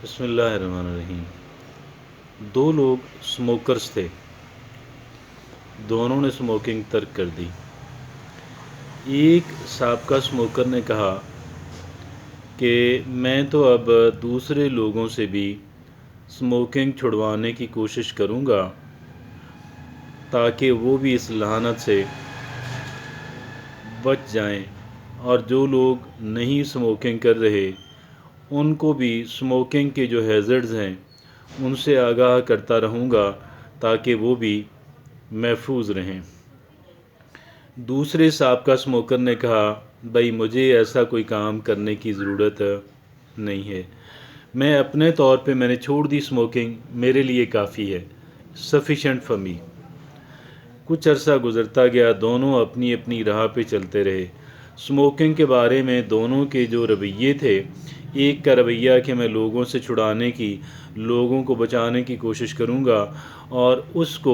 بسم اللہ الرحمن الرحیم۔ دو لوگ سموکرز تھے، دونوں نے سموکنگ ترک کر دی۔ ایک سابقہ سموکر نے کہا کہ میں تو اب دوسرے لوگوں سے بھی سموکنگ چھڑوانے کی کوشش کروں گا تاکہ وہ بھی اس لعنت سے بچ جائیں، اور جو لوگ نہیں سموکنگ کر رہے ان کو بھی سموکنگ کے جو ہیزرڈز ہیں ان سے آگاہ کرتا رہوں گا تاکہ وہ بھی محفوظ رہیں۔ دوسرے سابقہ سموکر نے کہا بھائی مجھے ایسا کوئی کام کرنے کی ضرورت نہیں ہے، میں اپنے طور پہ میں نے چھوڑ دی سموکنگ، میرے لیے کافی ہے، سفیشینٹ فار می۔ کچھ عرصہ گزرتا گیا، دونوں اپنی اپنی راہ پہ چلتے رہے۔ سموکنگ کے بارے میں دونوں کے جو رویے تھے، ایک کا رویہ کہ میں لوگوں سے چھڑانے کی، لوگوں کو بچانے کی کوشش کروں گا، اور اس کو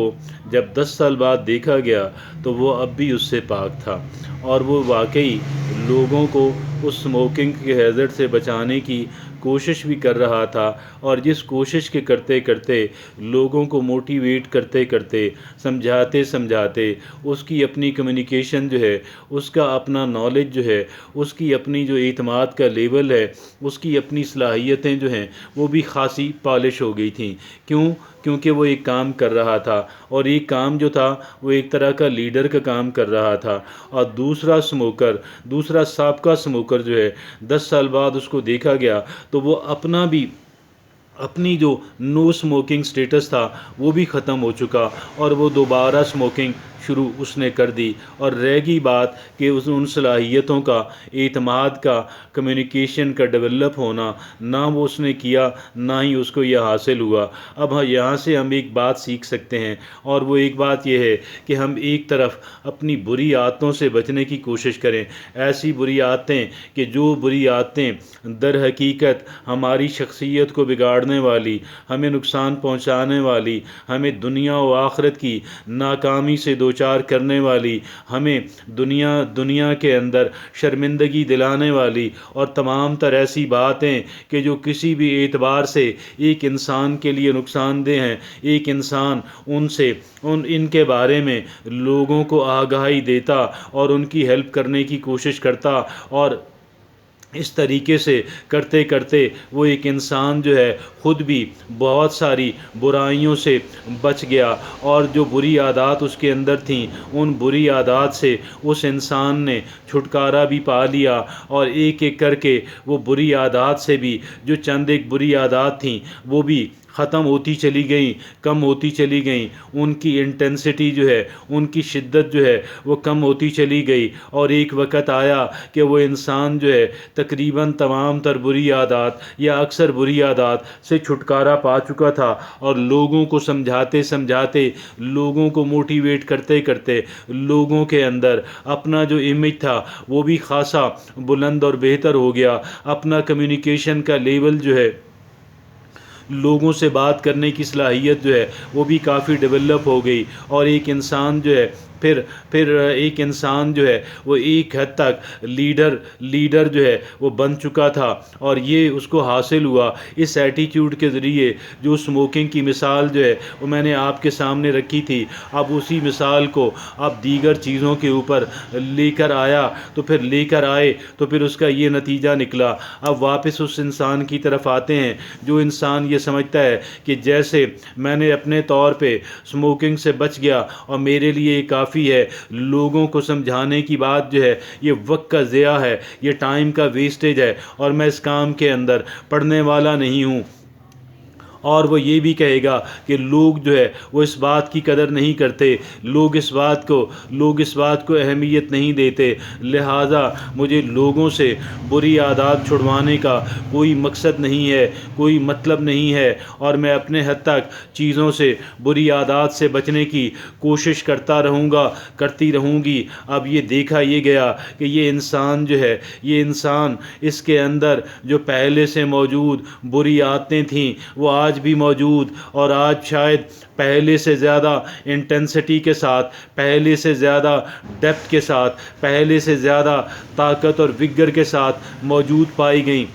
جب 10 سال بعد دیکھا گیا تو وہ اب بھی اس سے پاک تھا، اور وہ واقعی لوگوں کو اس سموکنگ کے ہیزرڈ سے بچانے کی کوشش بھی کر رہا تھا، اور جس کوشش کے کرتے کرتے لوگوں کو موٹیویٹ کرتے کرتے سمجھاتے سمجھاتے اس کی اپنی کمیونیکیشن جو ہے، اس کا اپنا نالج جو ہے، اس کی اپنی جو اعتماد کا لیول ہے، اس کی اپنی صلاحیتیں جو ہیں وہ بھی خاصی پالش ہو گئی تھیں۔ کیونکہ وہ ایک کام کر رہا تھا، اور ایک کام جو تھا وہ ایک طرح کا لیڈر کا کام کر رہا تھا، اور دوسرا سابقہ سموکر جو ہے 10 سال بعد اس کو دیکھا گیا تو وہ اپنی جو نو سموکنگ سٹیٹس تھا وہ بھی ختم ہو چکا، اور وہ دوبارہ سموکنگ شروع اس نے کر دی، اور رہ گئی بات کہ ان صلاحیتوں کا، اعتماد کا، کمیونیکیشن کا ڈیولپ ہونا، نہ وہ اس نے کیا، نہ ہی اس کو یہ حاصل ہوا۔ اب یہاں سے ہم ایک بات سیکھ سکتے ہیں، اور وہ ایک بات یہ ہے کہ ہم ایک طرف اپنی بری عادتوں سے بچنے کی کوشش کریں، ایسی بری عادتیں کہ جو بری عادتیں در حقیقت ہماری شخصیت کو بگاڑنے والی، ہمیں نقصان پہنچانے والی، ہمیں دنیا و آخرت کی ناکامی سے دوچار کرنے والی، ہمیں دنیا کے اندر شرمندگی دلانے والی، اور تمام تر ایسی باتیں کہ جو کسی بھی اعتبار سے ایک انسان کے لیے نقصان دہ ہیں، ایک انسان ان کے بارے میں لوگوں کو آگاہی دیتا اور ان کی ہیلپ کرنے کی کوشش کرتا، اور اس طریقے سے کرتے کرتے وہ ایک انسان جو ہے خود بھی بہت ساری برائیوں سے بچ گیا، اور جو بری عادات اس کے اندر تھیں ان بری عادات سے اس انسان نے چھٹکارا بھی پا لیا، اور ایک ایک کر کے وہ بری عادات سے بھی جو چند ایک بری عادات تھیں وہ بھی ختم ہوتی چلی گئیں، کم ہوتی چلی گئیں، ان کی انٹینسٹی جو ہے، ان کی شدت جو ہے وہ کم ہوتی چلی گئی، اور ایک وقت آیا کہ وہ انسان جو ہے تقریباً تمام تر بری عادات یا اکثر بری عادات سے چھٹکارا پا چکا تھا، اور لوگوں کو سمجھاتے سمجھاتے، لوگوں کو موٹیویٹ کرتے کرتے لوگوں کے اندر اپنا جو امیج تھا وہ بھی خاصا بلند اور بہتر ہو گیا، اپنا کمیونیکیشن کا لیول جو ہے، لوگوں سے بات کرنے کی صلاحیت جو ہے وہ بھی کافی ڈیولپ ہو گئی، اور ایک انسان جو ہے پھر ایک انسان جو ہے وہ ایک حد تک لیڈر جو ہے وہ بن چکا تھا، اور یہ اس کو حاصل ہوا اس ایٹیٹیوڈ کے ذریعے جو سموکنگ کی مثال جو ہے وہ میں نے آپ کے سامنے رکھی تھی۔ اب اسی مثال کو اب دیگر چیزوں کے اوپر لے کر آئے تو پھر اس کا یہ نتیجہ نکلا۔ اب واپس اس انسان کی طرف آتے ہیں جو انسان یہ سمجھتا ہے کہ جیسے میں نے اپنے طور پہ سموکنگ سے بچ گیا اور میرے لیے یہ کافی ہے، لوگوں کو سمجھانے کی بات جو ہے یہ وقت کا ضیاع ہے، یہ ٹائم کا ویسٹیج ہے، اور میں اس کام کے اندر پڑھنے والا نہیں ہوں۔ اور وہ یہ بھی کہے گا کہ لوگ جو ہے وہ اس بات کی قدر نہیں کرتے، لوگ اس بات کو اہمیت نہیں دیتے، لہٰذا مجھے لوگوں سے بری عادات چھڑوانے کا کوئی مقصد نہیں ہے، کوئی مطلب نہیں ہے، اور میں اپنے حد تک چیزوں سے، بری عادات سے بچنے کی کوشش کرتی رہوں گی۔ اب یہ دیکھا یہ گیا کہ یہ انسان اس کے اندر جو پہلے سے موجود بری عادتیں تھیں وہ آج بھی موجود، اور آج شاید پہلے سے زیادہ انٹینسٹی کے ساتھ، پہلے سے زیادہ ڈیپتھ کے ساتھ، پہلے سے زیادہ طاقت اور وگر کے ساتھ موجود پائی گئیں۔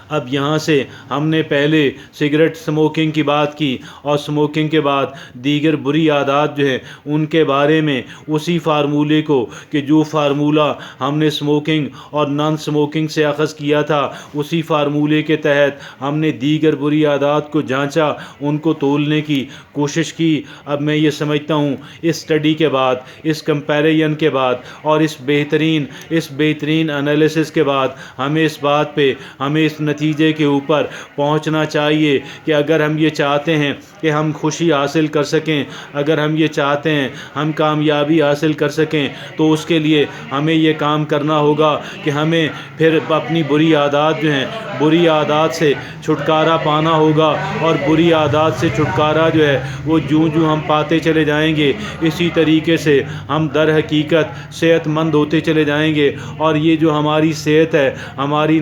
اب یہاں سے ہم نے پہلے سگریٹ سموکنگ کی بات کی اور سموکنگ کے بعد دیگر بری عادات جو ہیں ان کے بارے میں اسی فارمولے کو کہ جو فارمولہ ہم نے سموکنگ اور نان سموکنگ سے اخذ کیا تھا اسی فارمولے کے تحت ہم نے دیگر بری عادات کو جانچا، ان کو تولنے کی کوشش کی۔ اب میں یہ سمجھتا ہوں اس اسٹڈی کے بعد، اس کمپیریزن کے بعد اور اس بہترین انالیسس کے بعد ہمیں اس بات پہ اس نتیجے کے اوپر پہنچنا چاہیے کہ اگر ہم یہ چاہتے ہیں کہ ہم خوشی حاصل کر سکیں، اگر ہم یہ چاہتے ہیں ہم کامیابی حاصل کر سکیں، تو اس کے لیے ہمیں یہ کام کرنا ہوگا کہ ہمیں پھر اپنی بری عادات جو ہیں، بری عادات سے چھٹکارا پانا ہوگا، اور بری عادات سے چھٹکارا جو ہے وہ جوں ہم پاتے چلے جائیں گے اسی طریقے سے ہم در حقیقت صحت مند ہوتے چلے جائیں گے۔ اور یہ جو ہماری صحت ہے، ہماری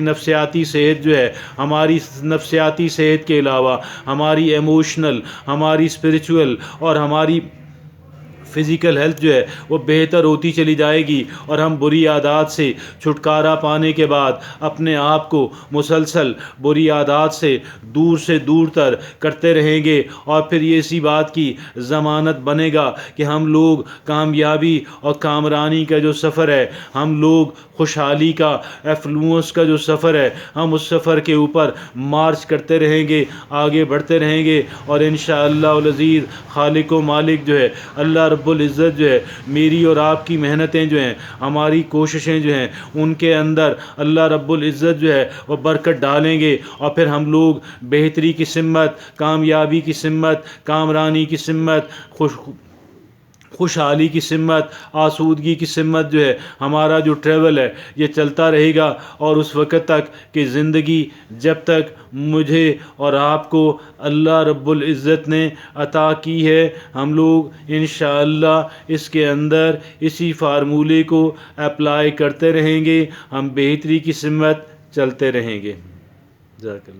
نفسیاتی صحت جو ہے، ہماری نفسیاتی صحت کے علاوہ ہماری ایموشنل، ہماری اسپریچول اور ہماری فزیکل ہیلتھ جو ہے وہ بہتر ہوتی چلی جائے گی، اور ہم بری عادات سے چھٹکارا پانے کے بعد اپنے آپ کو مسلسل بری عادات سے دور تر کرتے رہیں گے، اور پھر یہ اسی بات کی ضمانت بنے گا کہ ہم لوگ کامیابی اور کامرانی کا جو سفر ہے، ہم لوگ خوشحالی کا، ایفلوئنس کا جو سفر ہے، ہم اس سفر کے اوپر مارچ کرتے رہیں گے، آگے بڑھتے رہیں گے، اور انشاءاللہ العزیز خالق و مالک جو ہے اللہ رب العزت جو ہے میری اور آپ کی محنتیں جو ہیں، ہماری کوششیں جو ہیں، ان کے اندر اللہ رب العزت جو ہے وہ برکت ڈالیں گے، اور پھر ہم لوگ بہتری کی سمت، کامیابی کی سمت، کامرانی کی سمت، خوشحالی کی سمت، آسودگی کی سمت جو ہے ہمارا جو ٹریول ہے یہ چلتا رہے گا، اور اس وقت تک کہ زندگی جب تک مجھے اور آپ کو اللہ رب العزت نے عطا کی ہے، ہم لوگ انشاءاللہ اس کے اندر اسی فارمولے کو اپلائی کرتے رہیں گے، ہم بہتری کی سمت چلتے رہیں گے۔ جزاک اللہ۔